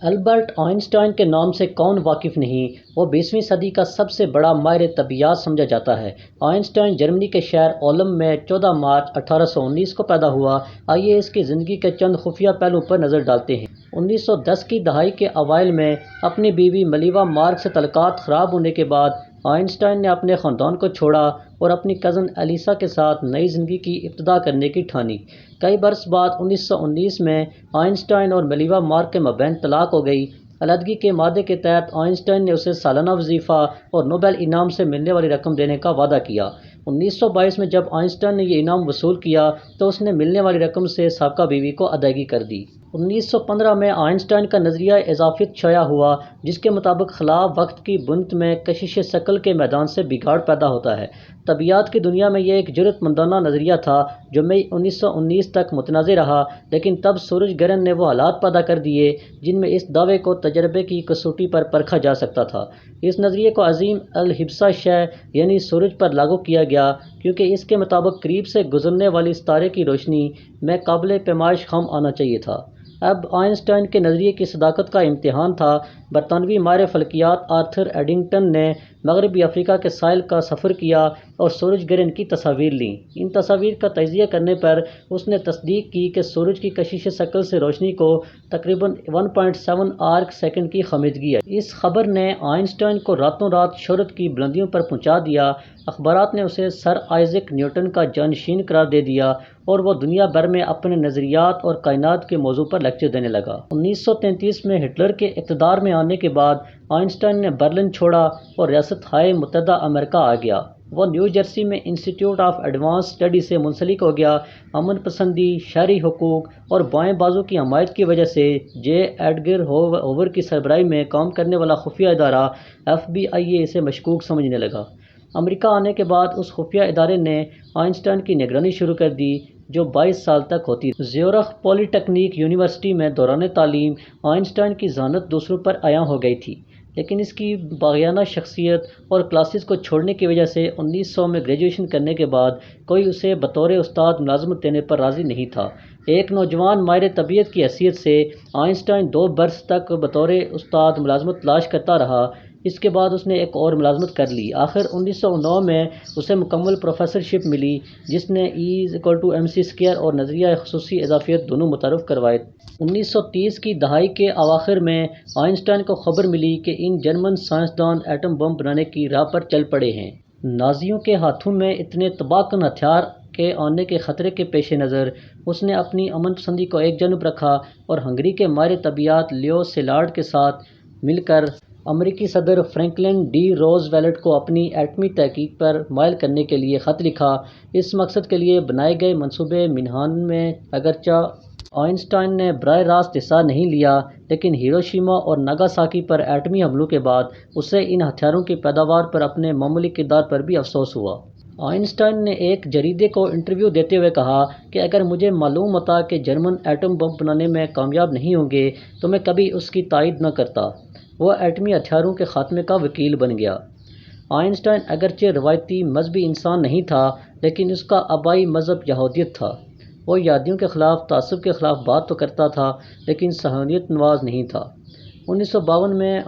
Albert Einstein کے نام سے کون واقف نہیں؟ وہ 20ویں صدی کا سب سے بڑا ماہر طبیعیات سمجھا جاتا ہے۔ آئنسٹائن جرمنی کے شہر اولم میں 14 مارچ 1819 کو پیدا ہوا۔ آئیے اس کی زندگی کے چند خفیہ پہلوؤں پر نظر ڈالتے ہیں۔ 1910 کی دہائی کے اوائل میں اپنی بیوی ملیوا مارک سے تعلقات خراب ہونے کے بعد آئنسٹائن نے اپنے خاندان کو چھوڑا اور اپنی کزن ایلیسا کے ساتھ نئی زندگی کی ابتدا کرنے کی ٹھانی۔ کئی برس بعد 1919 میں آئنسٹائن اور ملیوا مارک کے مابین طلاق ہو گئی۔ علیحدگی کے معاہدے کے تحت آئنسٹائن نے اسے سالانہ وظیفہ اور نوبل انعام سے ملنے والی رقم دینے کا وعدہ کیا۔ 1922 میں جب آئنسٹائن نے یہ انعام وصول کیا تو اس نے ملنے والی رقم سے سابقہ بیوی کو ادائیگی کر دی۔ 1915 میں آئنسٹائن کا نظریہ اضافیت شائع ہوا، جس کے مطابق خلا وقت کی بنت میں کشش ثقل کے میدان سے بگاڑ پیدا ہوتا ہے۔ طبیعیات کی دنیا میں یہ ایک جرأت مندانہ نظریہ تھا جو مئی 1919 تک متنازع رہا، لیکن تب سورج گرہن نے وہ حالات پیدا کر دیے جن میں اس دعوے کو تجربے کی کسوٹی پر پرکھا جا سکتا تھا۔ اس نظریے کو عظیم الحبسہ شے یعنی سورج پر لاگو کیا گیا، کیونکہ اس کے مطابق قریب سے گزرنے والی ستارے کی روشنی میں قابل پیمائش خم آنا چاہیے تھا۔ اب آئنسٹائن کے نظریے کی صداقت کا امتحان تھا۔ برطانوی ماہر فلکیات آرتھر ایڈنگٹن نے مغربی افریقہ کے ساحل کا سفر کیا اور سورج گرہن کی تصاویر لیں۔ ان تصاویر کا تجزیہ کرنے پر اس نے تصدیق کی کہ سورج کی کشش ثقل سے روشنی کو تقریباً 1.7 آرک سیکنڈ کی خمیدگی ہے۔ اس خبر نے آئنسٹائن کو راتوں رات شہرت کی بلندیوں پر پہنچا دیا۔ اخبارات نے اسے سر آئزیک نیوٹن کا جانشین قرار دے دیا اور وہ دنیا بھر میں اپنے نظریات اور کائنات کے موضوع پر لیکچر دینے لگا۔ 1933 میں ہٹلر کے اقتدار میں آنے کے بعد آئنسٹائن نے برلن چھوڑا اور ریاست ہائے متحدہ امریکہ آ گیا۔ وہ نیو جرسی میں انسٹی ٹیوٹ آف ایڈوانس اسٹڈی سے منسلک ہو گیا۔ امن پسندی، شہری حقوق اور بائیں بازو کی حمایت کی وجہ سے جے ایڈگر ہوور کی سربراہی میں کام کرنے والا خفیہ ادارہ FBI اسے مشکوک سمجھنے لگا۔ امریکہ آنے کے بعد اس خفیہ ادارے نے آئنسٹائن کی نگرانی شروع کر دی، جو 22 سال تک ہوتی رہی۔ زیورخ پولی ٹیکنیک یونیورسٹی میں دوران تعلیم آئنسٹائن کی ذہانت دوسروں پر عیاں ہو گئی تھی، لیکن اس کی باغیانہ شخصیت اور کلاسز کو چھوڑنے کی وجہ سے 1900 میں گریجویشن کرنے کے بعد کوئی اسے بطور استاد ملازمت دینے پر راضی نہیں تھا۔ ایک نوجوان ماہر طبیعت کی حیثیت سے آئنسٹائن 2 برس تک بطور استاد ملازمت تلاش کرتا رہا۔ اس کے بعد اس نے ایک اور ملازمت کر لی۔ آخر 1909 میں اسے مکمل پروفیسرشپ ملی، جس نے E=mc² اور نظریہ خصوصی اضافیت دونوں متعارف کروائے۔ 1930 کی دہائی کے اواخر میں آئنسٹائن کو خبر ملی کہ ان جرمن سائنسدان ایٹم بم بنانے کی راہ پر چل پڑے ہیں۔ نازیوں کے ہاتھوں میں اتنے تباہ کن ہتھیار کے آنے کے خطرے کے پیش نظر اس نے اپنی امن پسندی کو ایک جانب رکھا اور ہنگری کے ماہر طبیعیات لیو سیلارڈ کے ساتھ مل کر امریکی صدر فرینکلن ڈی روز ویلٹ کو اپنی ایٹمی تحقیق پر مائل کرنے کے لیے خط لکھا۔ اس مقصد کے لیے بنائے گئے منصوبے منہان میں اگرچہ آئنسٹائن نے براہ راست حصہ نہیں لیا، لیکن ہیروشیما اور ناگاساکی پر ایٹمی حملوں کے بعد اسے ان ہتھیاروں کی پیداوار پر اپنے معمولی کردار پر بھی افسوس ہوا۔ آئنسٹائن نے ایک جریدے کو انٹرویو دیتے ہوئے کہا کہ اگر مجھے معلوم ہوتا کہ جرمن ایٹم بم بنانے میں کامیاب نہیں ہوں گے تو میں کبھی اس کی تائید نہ کرتا۔ وہ ایٹمی ہتھیاروں کے خاتمے کا وکیل بن گیا۔ آئنسٹائن اگرچہ روایتی مذہبی انسان نہیں تھا، لیکن اس کا آبائی مذہب یہودیت تھا۔ وہ یہودیوں کے خلاف تعصب کے خلاف بات تو کرتا تھا، لیکن صہیونیت نواز نہیں تھا۔ 1952 میں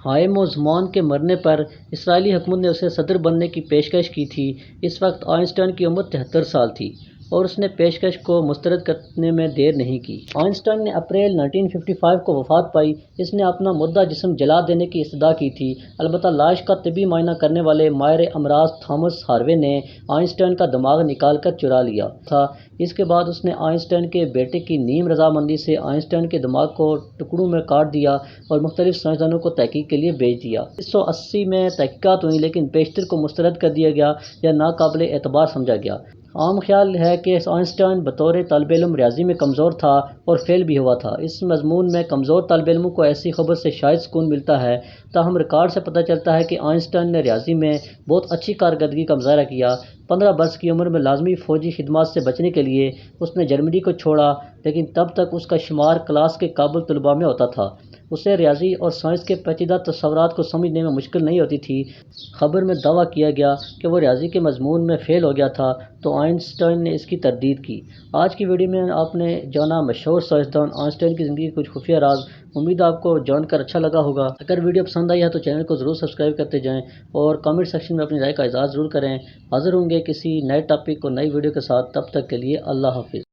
ہائم زمان کے مرنے پر اسرائیلی حکومت نے اسے صدر بننے کی پیشکش کی تھی۔ اس وقت آئنسٹائن کی عمر 73 سال تھی اور اس نے پیشکش کو مسترد کرنے میں دیر نہیں کی۔ آئنسٹائن نے اپریل 1955 کو وفات پائی۔ اس نے اپنا مردہ جسم جلا دینے کی استدعا کی تھی، البتہ لاش کا طبی معائنہ کرنے والے ماہر امراض تھامس ہاروے نے آئنسٹائن کا دماغ نکال کر چرا لیا تھا۔ اس کے بعد اس نے آئنسٹائن کے بیٹے کی نیم رضامندی سے آئنسٹائن کے دماغ کو ٹکڑوں میں کاٹ دیا اور مختلف سائنسدانوں کو تحقیق کے لیے بھیج دیا۔ 1980 میں تحقیقات ہوئیں، لیکن بیشتر کو مسترد کر دیا گیا یا ناقابل اعتبار سمجھا گیا۔ عام خیال ہے کہ آئنسٹائن بطور طالب علم ریاضی میں کمزور تھا اور فیل بھی ہوا تھا۔ اس مضمون میں کمزور طالب علموں کو ایسی خبر سے شاید سکون ملتا ہے، تاہم ریکارڈ سے پتہ چلتا ہے کہ آئنسٹائن نے ریاضی میں بہت اچھی کارکردگی کا مظاہرہ کیا۔ 15 برس کی عمر میں لازمی فوجی خدمات سے بچنے کے لیے اس نے جرمنی کو چھوڑا، لیکن تب تک اس کا شمار کلاس کے قابل طلباء میں ہوتا تھا۔ اسے ریاضی اور سائنس کے پیچیدہ تصورات کو سمجھنے میں مشکل نہیں ہوتی تھی۔ خبر میں دعویٰ کیا گیا کہ وہ ریاضی کے مضمون میں فیل ہو گیا تھا، تو آئنسٹائن نے اس کی تردید کی۔ آج کی ویڈیو میں آپ نے جانا مشہور سائنسدان آئنسٹائن کی زندگی کے کچھ خفیہ راز۔ امید آپ کو جان کر اچھا لگا ہوگا۔ اگر ویڈیو پسند آئی ہے تو چینل کو ضرور سبسکرائب کرتے جائیں اور کامنٹ سیکشن میں اپنی رائے کا اظہار ضرور کریں۔ حاضر ہوں گے کسی نئے ٹاپک اور نئی ویڈیو کے ساتھ، تب تک کے لیے اللہ حافظ۔